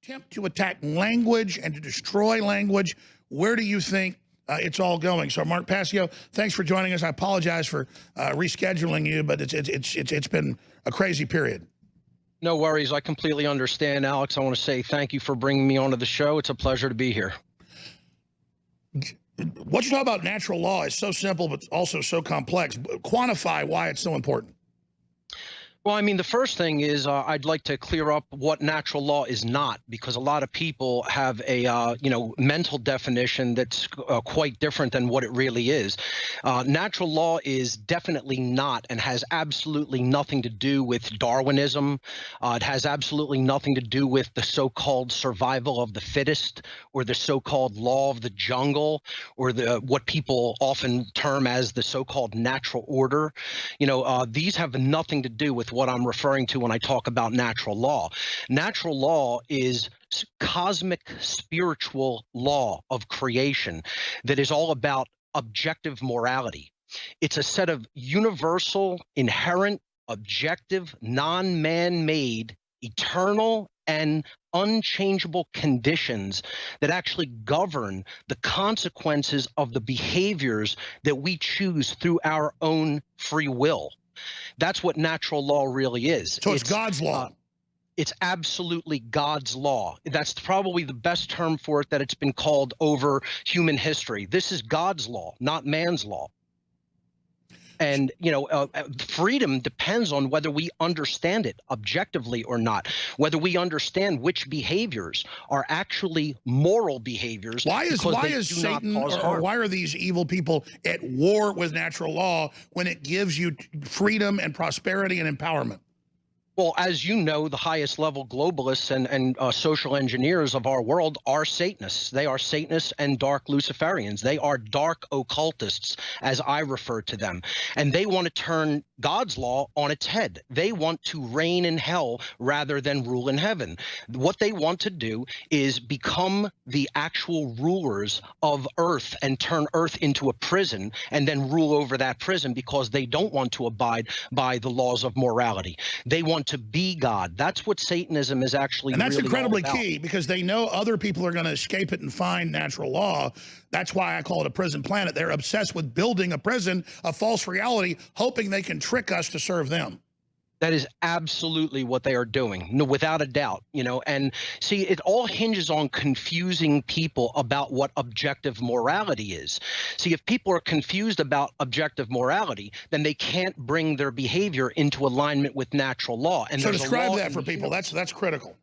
attempt to attack language and to destroy language. Where do you think it's all going? So, Mark Passio, thanks for joining us. I apologize for rescheduling you, but it's been a crazy period. No worries. I completely understand, Alex. I want to say thank you for bringing me onto the show. It's a pleasure to be here. What you talk about natural law is so simple, but also so complex. Quantify why it's so important. Well, I mean, the first thing is I'd like to clear up what natural law is not, because a lot of people have a mental definition that's quite different than what it really is. Natural law is definitely not and has absolutely nothing to do with Darwinism. It has absolutely nothing to do with the so-called survival of the fittest or the so-called law of the jungle or what people often term as the so-called natural order. These have nothing to do with what I'm referring to when I talk about natural law. Natural law is cosmic spiritual law of creation that is all about objective morality. It's a set of universal, inherent, objective, non-man-made, eternal, and unchangeable conditions that actually govern the consequences of the behaviors that we choose through our own free will. That's what natural law really is. So it's God's law. It's absolutely God's law. That's probably the best term for it that it's been called over human history. This is God's law, not man's law. And, freedom depends on whether we understand it objectively or not, whether we understand which behaviors are actually moral behaviors. Why is Satan or why are these evil people at war with natural law when it gives you freedom and prosperity and empowerment? Well, as you know, the highest level globalists and social engineers of our world are Satanists. They are Satanists and dark Luciferians. They are dark occultists, as I refer to them. And they want to turn God's law on its head. They want to reign in hell rather than rule in heaven. What they want to do is become the actual rulers of earth and turn earth into a prison and then rule over that prison because they don't want to abide by the laws of morality. They want to be God. That's what Satanism is actually. And that's really incredibly key, because they know other people are going to escape it and find natural law. That's why I call it a prison planet. They're obsessed with building a prison, a false reality, hoping they can trick us to serve them. That is absolutely what they are doing, no, without a doubt, and see, it all hinges on confusing people about what objective morality is. See, if people are confused about objective morality, then they can't bring their behavior into alignment with natural law. And so describe that for people. That's critical.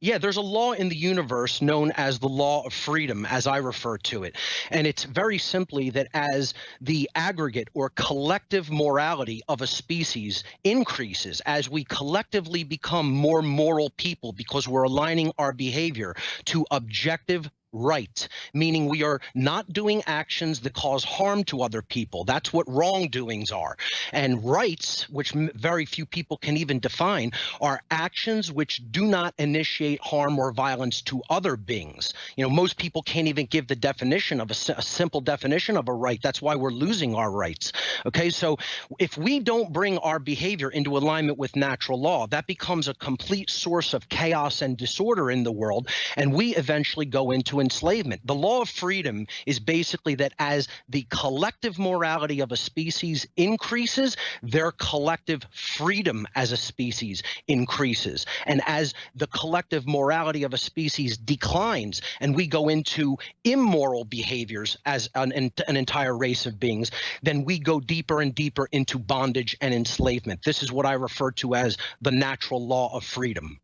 Yeah, there's a law in the universe known as the law of freedom, as I refer to it. And it's very simply that as the aggregate or collective morality of a species increases, as we collectively become more moral people because we're aligning our behavior to objective right, meaning we are not doing actions that cause harm to other people. That's what wrongdoings are. And rights, which very few people can even define, are actions which do not initiate harm or violence to other beings. Most people can't even give the definition of a simple definition of a right. That's why we're losing our rights. Okay, so if we don't bring our behavior into alignment with natural law, that becomes a complete source of chaos and disorder in the world, and we eventually go into enslavement. The law of freedom is basically that as the collective morality of a species increases, their collective freedom as a species increases. And as the collective morality of a species declines and we go into immoral behaviors as an entire race of beings, then we go deeper and deeper into bondage and enslavement. This is what I refer to as the natural law of freedom.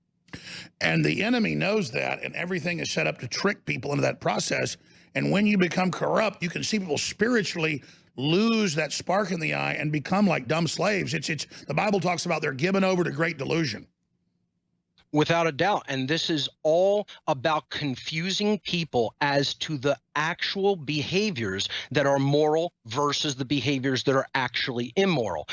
And the enemy knows that, and everything is set up to trick people into that process. And when you become corrupt, you can see people spiritually lose that spark in the eye and become like dumb slaves. The Bible talks about they're given over to great delusion. Without a doubt. And this is all about confusing people as to the actual behaviors that are moral versus the behaviors that are actually immoral.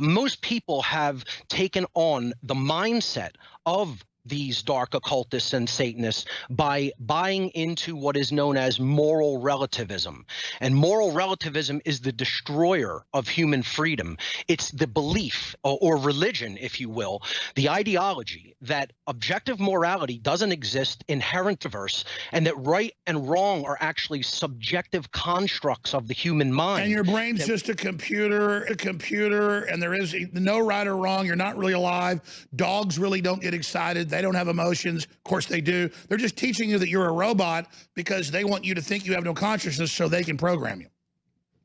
Most people have taken on the mindset of these dark occultists and Satanists by buying into what is known as moral relativism. And moral relativism is the destroyer of human freedom. It's the belief or religion, if you will, the ideology that objective morality doesn't exist, inherent diverse, and that right and wrong are actually subjective constructs of the human mind. And your brain's just a computer, and there is no right or wrong. You're not really alive. Dogs really don't get excited. They don't have emotions. Of course they do. They're just teaching you that you're a robot because they want you to think you have no consciousness so they can program you.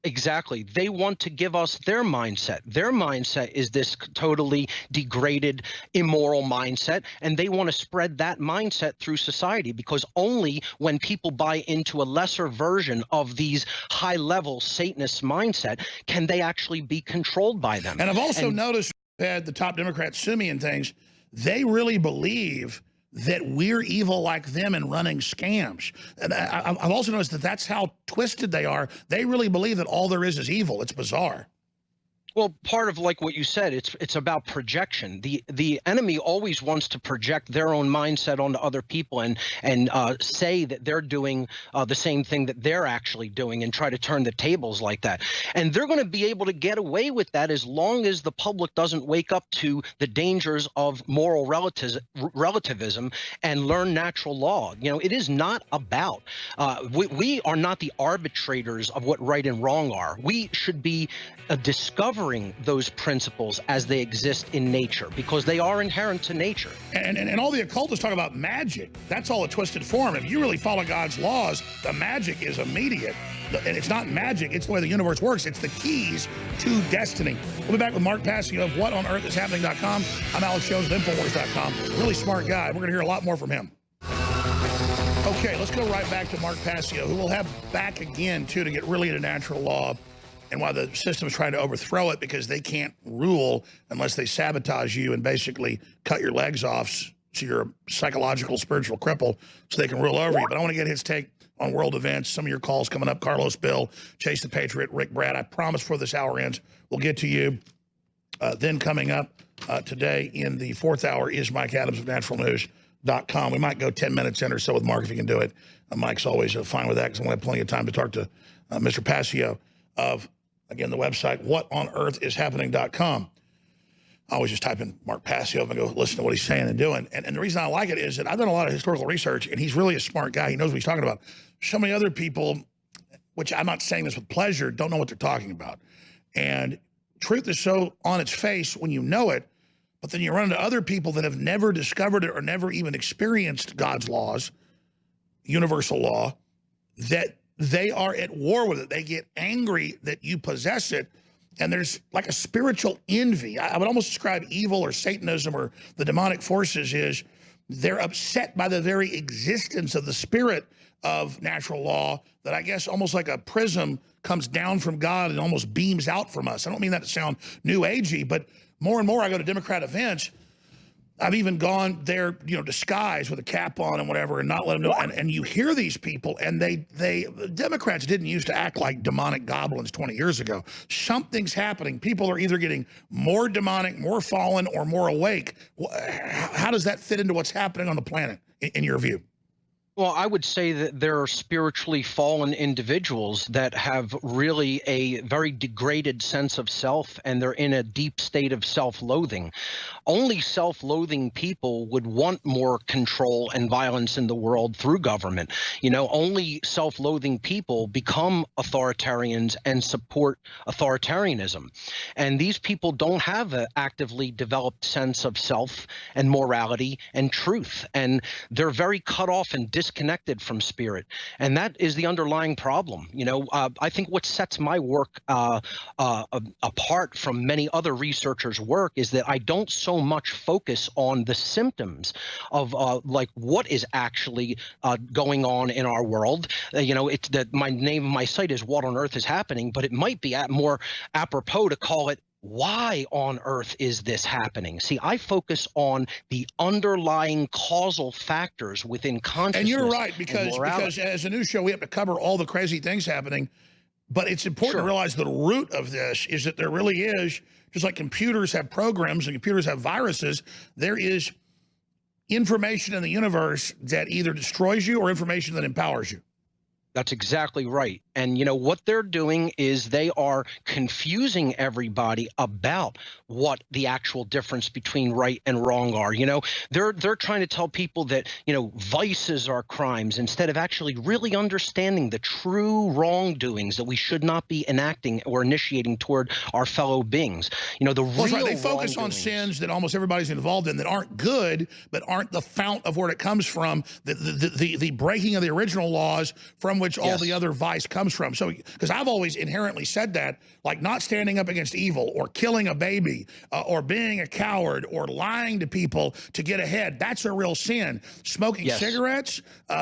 Exactly. They want to give us their mindset. Their mindset is this totally degraded, immoral mindset, and they want to spread that mindset through society, because only when people buy into a lesser version of these high-level Satanist mindset can they actually be controlled by them. And I've also noticed that the top Democrats sue me and things, they really believe that we're evil like them and running scams. And I've also noticed that that's how twisted they are. They really believe that all there is evil. It's bizarre. Well, part of like what you said, it's about projection. The enemy always wants to project their own mindset onto other people and say that they're doing the same thing that they're actually doing and try to turn the tables like that. And they're going to be able to get away with that as long as the public doesn't wake up to the dangers of moral relativism and learn natural law. You know, it is not about we are not the arbitrators of what right and wrong are. We should be discovering those principles as they exist in nature, because they are inherent to nature. And all the occultists talk about magic. That's all a twisted form. If you really follow God's laws, the magic is immediate. And it's not magic, it's the way the universe works. It's the keys to destiny. We'll be back with Mark Passio of WhatOnEarthIsHappening.com. I'm Alex Jones of INFOWars.com. Really smart guy. We're going to hear a lot more from him. Okay, let's go right back to Mark Passio, who we'll have back again, too, to get really into natural law and why the system is trying to overthrow it, because they can't rule unless they sabotage you and basically cut your legs off so you're a psychological, spiritual cripple so they can rule over you. But I want to get his take on world events. Some of your calls coming up. Carlos, Bill, Chase the Patriot, Rick, Brad. I promise before this hour ends, we'll get to you. Then coming up today in the fourth hour is Mike Adams of naturalnews.com. We might go 10 minutes in or so with Mark if he can do it. Mike's always fine with that because I want to have plenty of time to talk to Mr. Passio of, again, the website, WhatOnEarthIsHappening.com. I always just type in Mark Passio and go listen to what he's saying and doing. And the reason I like it is that I've done a lot of historical research, and he's really a smart guy. He knows what he's talking about. So many other people, which I'm not saying this with pleasure, don't know what they're talking about. And truth is so on its face when you know it, but then you run into other people that have never discovered it or never even experienced God's laws, universal law, that they are at war with it. They get angry that you possess it. And there's like a spiritual envy. I would almost describe evil or Satanism or the demonic forces is they're upset by the very existence of the spirit of natural law, that I guess almost like a prism comes down from God and almost beams out from us. I don't mean that to sound new agey, but more and more I go to Democrat events. I've even gone there, you know, disguised with a cap on and whatever, and not let them know. And you hear these people, and the Democrats didn't used to act like demonic goblins 20 years ago. Something's happening. People are either getting more demonic, more fallen, or more awake. How does that fit into what's happening on the planet, in your view? Well, I would say that there are spiritually fallen individuals that have really a very degraded sense of self, and they're in a deep state of self-loathing. Only self-loathing people would want more control and violence in the world through government. You know, only self-loathing people become authoritarians and support authoritarianism. And these people don't have an actively developed sense of self and morality and truth. And they're very cut off and disconnected from spirit. And that is the underlying problem. You know, I think what sets my work apart from many other researchers' work is that I don't so much focus on the symptoms of like what is actually going on in our world. You know, it's that my name of my site is What on Earth is Happening, but it might be more apropos to call it why on earth is this happening? See, I focus on the underlying causal factors within consciousness. And you're right, because as a news show, we have to cover all the crazy things happening. But it's important to realize the root of this is that there really is, just like computers have programs and computers have viruses, there is information in the universe that either destroys you or information that empowers you. That's exactly right. And you know what they're doing is they are confusing everybody about what the actual difference between right and wrong are. You know, they're trying to tell people that, you know, vices are crimes instead of actually really understanding the true wrongdoings that we should not be enacting or initiating toward our fellow beings. You know, the Well, that's real right. They focus on sins that almost everybody's involved in that aren't good, but aren't the fount of where it comes from, the breaking of the original laws from which all the other vice comes from. So, because I've always inherently said that, like not standing up against evil or killing a baby or being a coward or lying to people to get ahead, that's a real sin. Smoking cigarettes, you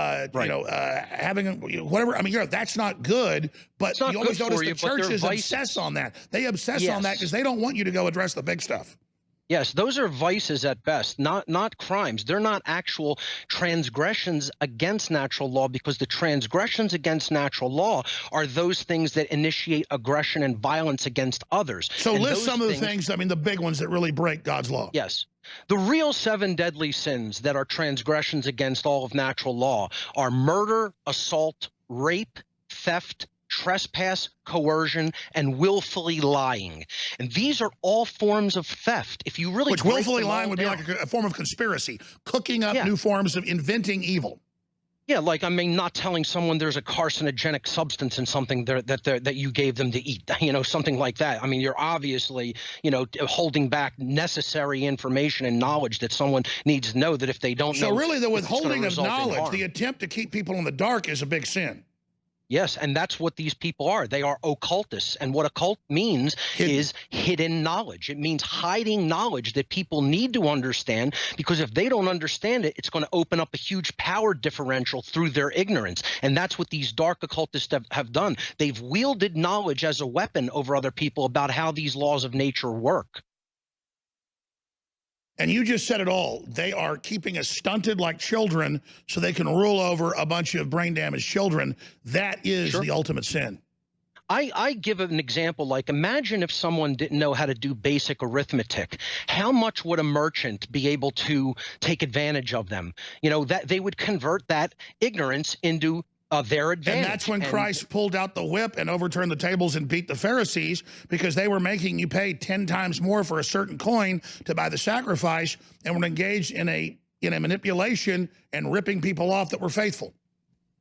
know, having whatever, I mean, you know, that's not good, but you always notice the churches obsess on that. They obsess on that because they don't want you to go address the big stuff. Yes, those are vices at best, not crimes. They're not actual transgressions against natural law, because the transgressions against natural law are those things that initiate aggression and violence against others. So list some of the things, I mean, the big ones that really break God's law. Yes. The real 7 deadly sins that are transgressions against all of natural law are murder, assault, rape, theft, trespass, coercion, and willfully lying. And these are all forms of theft. If you really Which willfully lying would be like a form of conspiracy, cooking up new forms of inventing evil. Yeah, like, I mean, not telling someone there's a carcinogenic substance in something that you gave them to eat, you know, something like that. I mean, you're obviously, you know, holding back necessary information and knowledge that someone needs to know, that if they don't know. So really the withholding of knowledge, the attempt to keep people in the dark, is a big sin. Yes, and that's what these people are. They are occultists. And what occult means is hidden knowledge. It means hiding knowledge that people need to understand, because if they don't understand it, it's going to open up a huge power differential through their ignorance. And that's what these dark occultists have done. They've wielded knowledge as a weapon over other people about how these laws of nature work. And you just said it all. They are keeping us stunted like children so they can rule over a bunch of brain-damaged children. That is the ultimate sin. I give an example, like, imagine if someone didn't know how to do basic arithmetic. How much would a merchant be able to take advantage of them? You know, that they would convert that ignorance into their advantage. And that's when Christ pulled out the whip and overturned the tables and beat the Pharisees, because they were making you pay 10 times more for a certain coin to buy the sacrifice, and were engaged in a manipulation and ripping people off that were faithful.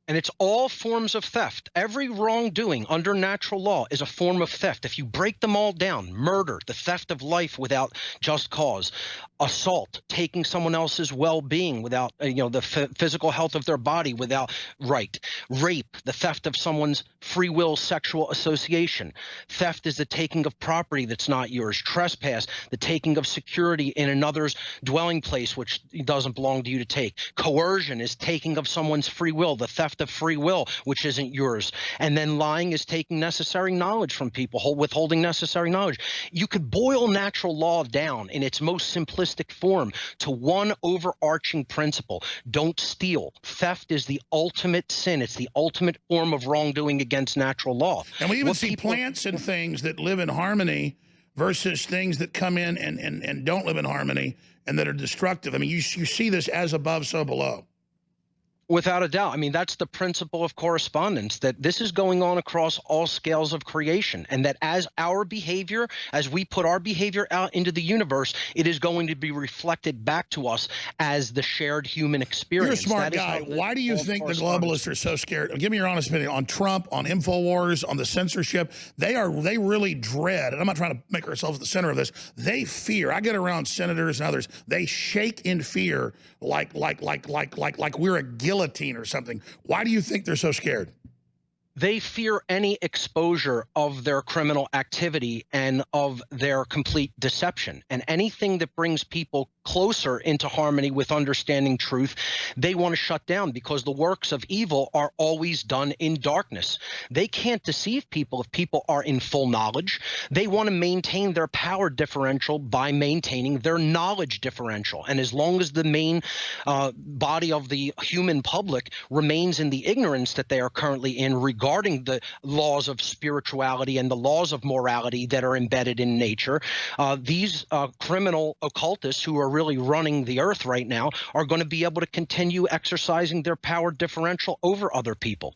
And it's all forms of theft. Every wrongdoing under natural law is a form of theft. If you break them all down: murder, the theft of life without just cause; assault, taking someone else's well-being without, you know, the physical health of their body without right; rape, the theft of someone's free will sexual association; theft is the taking of property that's not yours; trespass, the taking of security in another's dwelling place which doesn't belong to you to take; coercion is taking of someone's free will, the theft of free will which isn't yours; and then lying is taking necessary knowledge from people, withholding necessary knowledge. You could boil natural law down in its most simplistic form to one overarching principle: don't steal. Theft is the ultimate sin. It's the ultimate form of wrongdoing against natural law. And we even see plants and things that live in harmony versus things that come in and don't live in harmony and that are destructive. I mean, you see this as above, so below. Without a doubt. I mean, that's the principle of correspondence, that this is going on across all scales of creation, and that as our behavior, as we put our behavior out into the universe, it is going to be reflected back to us as the shared human experience. You're a smart guy. Why do you think the globalists are so scared? Give me your honest opinion on Trump, on INFOWars, on the censorship. They really dread, and I'm not trying to make ourselves the center of this, they fear. I get around senators and others, they shake in fear like we're a guillotine or something. Why do you think they're so scared? They fear any exposure of their criminal activity and of their complete deception. And anything that brings people closer into harmony with understanding truth, they want to shut down, because the works of evil are always done in darkness. They can't deceive people if people are in full knowledge. They want to maintain their power differential by maintaining their knowledge differential. And as long as the main body of the human public remains in the ignorance that they are currently in regarding regarding the laws of spirituality and the laws of morality that are embedded in nature. These criminal occultists who are really running the earth right now are going to be able to continue exercising their power differential over other people.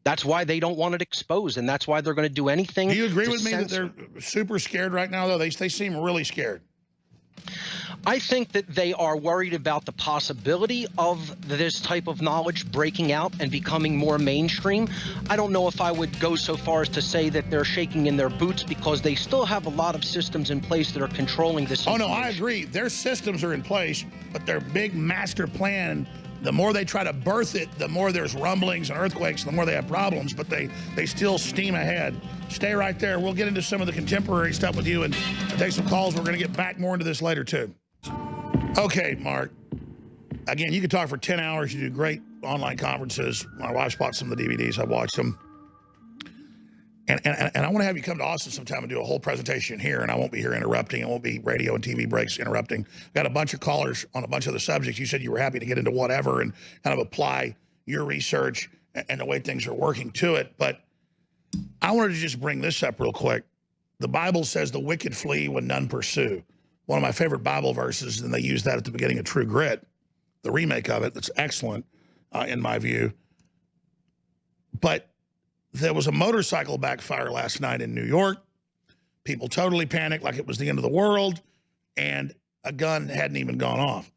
That's why they don't want it exposed, and that's why they're going to do anything. Do you agree with me that they're super scared right now, though? They seem really scared. I think that they are worried about the possibility of this type of knowledge breaking out and becoming more mainstream. I don't know if I would go so far as to say that they're shaking in their boots, because they still have a lot of systems in place that are controlling this information. Oh, no, I agree. Their systems are in place, but their big master plan, the more they try to birth it, the more there's rumblings and earthquakes, the more they have problems, but they still steam ahead. Stay right there. We'll get into some of the contemporary stuff with you and take some calls. We're going to get back more into this later, too. Okay, Mark. Again, you could talk for 10 hours. You do great online conferences. My wife's bought some of the DVDs. I watched them. And I want to have you come to Austin sometime and do a whole presentation here, and I won't be here interrupting. It won't be radio and TV breaks interrupting. Got a bunch of callers on a bunch of the subjects. You said you were happy to get into whatever and kind of apply your research and the way things are working to it. But I wanted to just bring this up real quick. The Bible says the wicked flee when none pursue. One of my favorite Bible verses, and they use that at the beginning of True Grit, the remake of it. That's excellent in my view. But there was a motorcycle backfire last night in New York. People totally panicked like it was the end of the world, and a gun hadn't even gone off.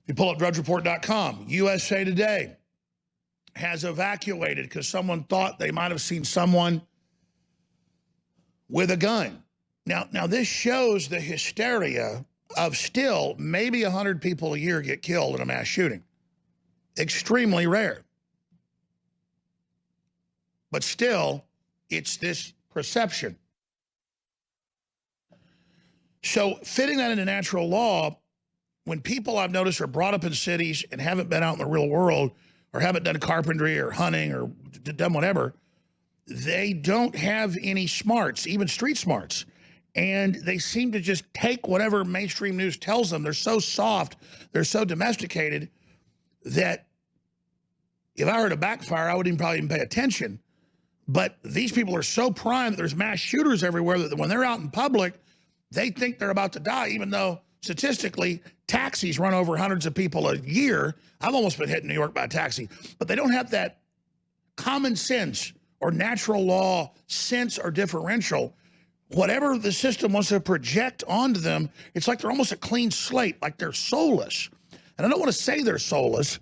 If you pull up drudgereport.com, USA Today has evacuated because someone thought they might have seen someone with a gun. Now this shows the hysteria of still maybe 100 people a year get killed in a mass shooting. Extremely rare. But still, it's this perception. So fitting that into natural law, when people I've noticed are brought up in cities and haven't been out in the real world or haven't done carpentry or hunting or done whatever, they don't have any smarts, even street smarts. And they seem to just take whatever mainstream news tells them. They're so soft, they're so domesticated that if I heard a backfire, I wouldn't probably even pay attention. But these people are so primed that there's mass shooters everywhere that when they're out in public, they think they're about to die, even though statistically, taxis run over hundreds of people a year. I've almost been hit in New York by a taxi. But they don't have that common sense or natural law sense or differential. Whatever the system wants to project onto them, it's like they're almost a clean slate, like they're soulless. And I don't want to say they're soulless,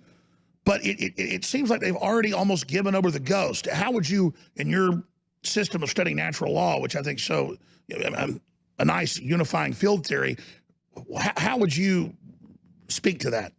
but it seems like they've already almost given over the ghost. How would you, in your system of studying natural law, which I think so, a nice unifying field theory, how would you speak to that?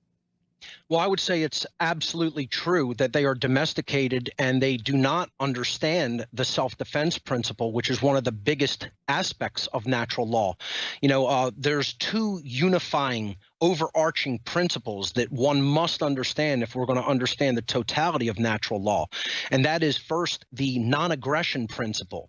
Well, I would say it's absolutely true that they are domesticated and they do not understand the self-defense principle, which is one of the biggest aspects of natural law. You know, there's two unifying overarching principles that one must understand if we're going to understand the totality of natural law. And that is, first, the non-aggression principle.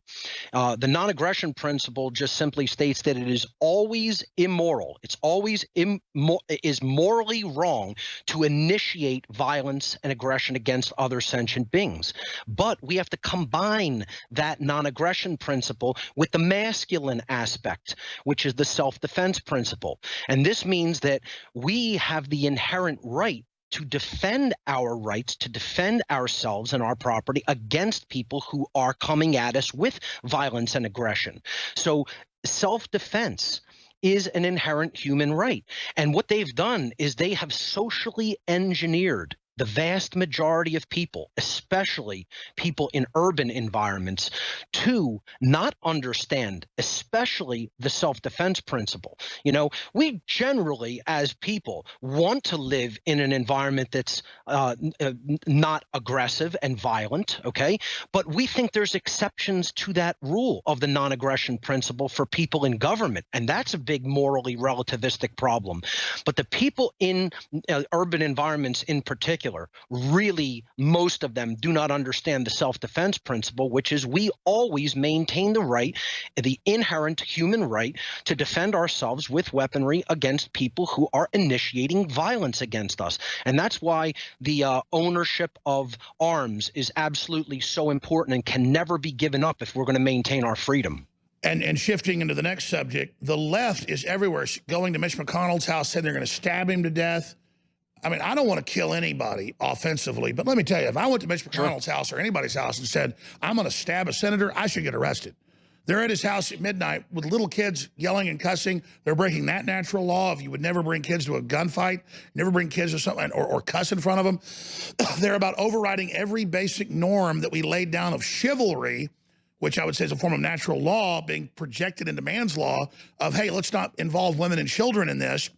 The non-aggression principle just simply states that it is always immoral. It's always is morally wrong to initiate violence and aggression against other sentient beings. But we have to combine that non-aggression principle with the masculine aspect, which is the self-defense principle. And this means that we have the inherent right to defend our rights, to defend ourselves and our property against people who are coming at us with violence and aggression. So self-defense is an inherent human right. And what they've done is they have socially engineered the vast majority of people, especially people in urban environments, to not understand, especially the self-defense principle. You know, we generally, as people, want to live in an environment that's not aggressive and violent, okay? But we think there's exceptions to that rule of the non-aggression principle for people in government, and that's a big morally relativistic problem. But the people in urban environments in particular, particular, really, most of them do not understand the self-defense principle, which is we always maintain the right, the inherent human right, to defend ourselves with weaponry against people who are initiating violence against us. And that's why the ownership of arms is absolutely so important and can never be given up if we're going to maintain our freedom. And shifting into the next subject, the left is everywhere, going to Mitch McConnell's house, saying they're going to stab him to death. I mean, I don't want to kill anybody offensively, but let me tell you, if I went to Mitch McConnell's house or anybody's house and said, I'm going to stab a senator, I should get arrested. They're at his house at midnight with little kids yelling and cussing. They're breaking that natural law of you would never bring kids to a gunfight, never bring kids to something, or cuss in front of them. They're about overriding every basic norm that we laid down of chivalry, which I would say is a form of natural law being projected into man's law of, hey, let's not involve women and children in this.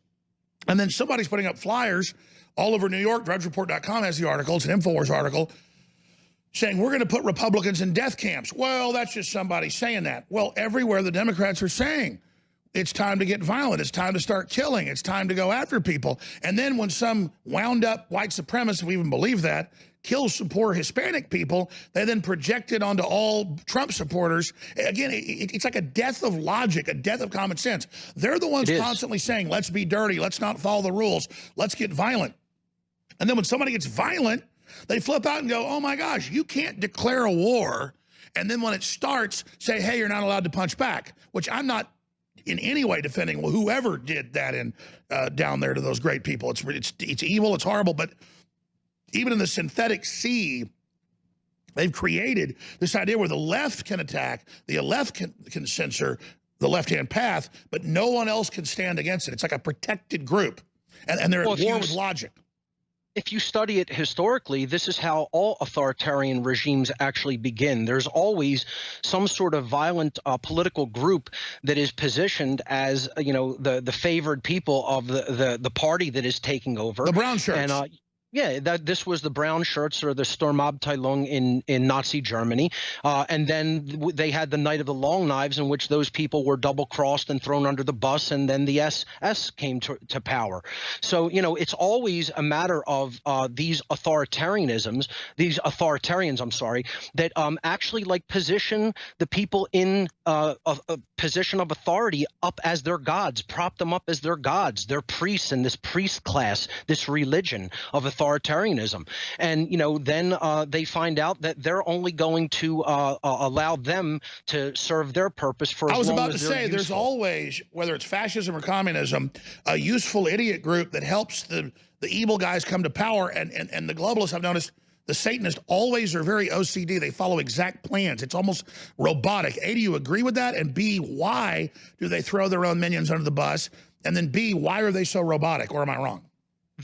And then somebody's putting up flyers all over New York. DrudgeReport.com has the article. It's an INFOWars article saying we're going to put Republicans in death camps. Well, that's just somebody saying that. Well, everywhere the Democrats are saying it's time to get violent. It's time to start killing. It's time to go after people. And then when some wound up white supremacist, if we even believe that, kills some poor Hispanic people, they then project it onto all Trump supporters. Again, it's like a death of logic, a death of common sense. They're the ones constantly saying, let's be dirty, let's not follow the rules, let's get violent. And then when somebody gets violent, they flip out and go, oh my gosh, you can't declare a war. And then when it starts, say, hey, you're not allowed to punch back, which I'm not in any way defending whoever did that in down there to those great people. It's evil, it's horrible, but even in the synthetic sea, they've created this idea where the left can attack, the left can censor the left-hand path, but no one else can stand against it. It's like a protected group, and they're at war with logic. If you study it historically, this is how all authoritarian regimes actually begin. There's always some sort of violent political group that is positioned as, you know, the favored people of the party that is taking over. The brown shirts. And, yeah, this was the brown shirts or the Sturmabteilung in Nazi Germany. And then they had the Night of the Long Knives, in which those people were double-crossed and thrown under the bus, and then the SS came to power. So, you know, it's always a matter of these authoritarians, I'm sorry, that actually like position the people in a position of authority up as their gods, prop them up as their gods, their priests in this priest class, this religion of authoritarianism. And, you know, then they find out that they're only going to allow them to serve their purpose for as long as they're I was about to say, there's always, whether it's fascism or communism, a useful idiot group that helps the evil guys come to power. And the globalists, I've noticed, the Satanists always are very OCD. They follow exact plans. It's almost robotic. A, do you agree with that? And B, why do they throw their own minions under the bus? And then B, why are they so robotic? Or am I wrong?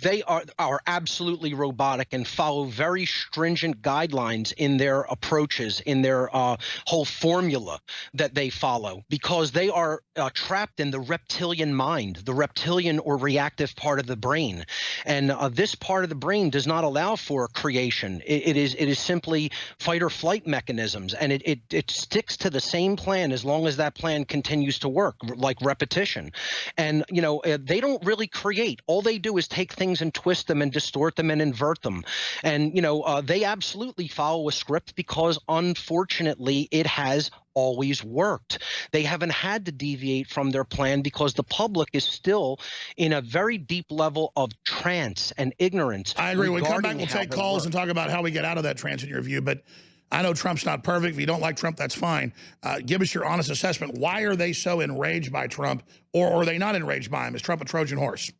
They are absolutely robotic and follow very stringent guidelines in their approaches, in their whole formula that they follow, because they are trapped in the reptilian mind, the reptilian or reactive part of the brain. And this part of the brain does not allow for creation. It is simply fight or flight mechanisms, and it sticks to the same plan as long as that plan continues to work, like repetition. And, you know, they don't really create. All they do is take things and twist them and distort them and invert them. And, you know, they absolutely follow a script because, unfortunately, it has always worked. They haven't had to deviate from their plan because the public is still in a very deep level of trance and ignorance. I agree. When we come back, we'll take calls and talk about how we get out of that trance in your view. But I know Trump's not perfect. If you don't like Trump, that's fine. Give us your honest assessment. Why are they so enraged by Trump, or are they not enraged by him? Is Trump a Trojan horse?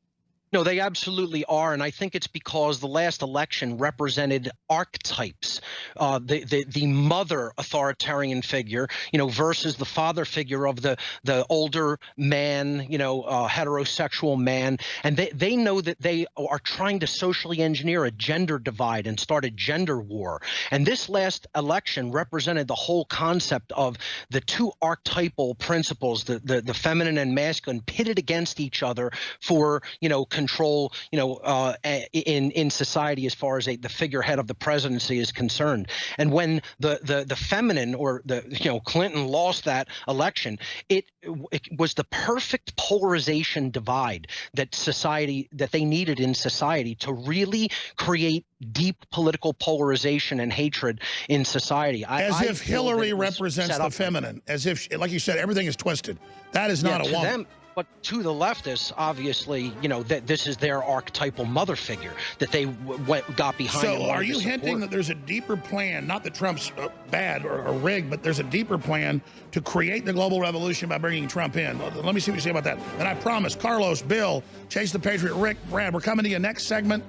No, they absolutely are, and I think it's because the last election represented archetypes, the mother authoritarian figure, you know, versus the father figure of the older man, you know, heterosexual man, and they know that they are trying to socially engineer a gender divide and start a gender war. And this last election represented the whole concept of the two archetypal principles, the feminine and masculine, pitted against each other for, you know, control, in society as far as the figurehead of the presidency is concerned. And when the feminine or Clinton lost that election, it was the perfect polarization divide that they needed in society to really create deep political polarization and hatred in society. As if Hillary represents the feminine, as if, like you said, everything is twisted. That is not a woman. But to the leftists, obviously, that this is their archetypal mother figure that they got behind. So are you hinting that there's a deeper plan, not that Trump's bad or rigged, but there's a deeper plan to create the global revolution by bringing Trump in? Let me see what you say about that. And I promise, Carlos, Bill, Chase the Patriot, Rick, Brad, we're coming to you next segment.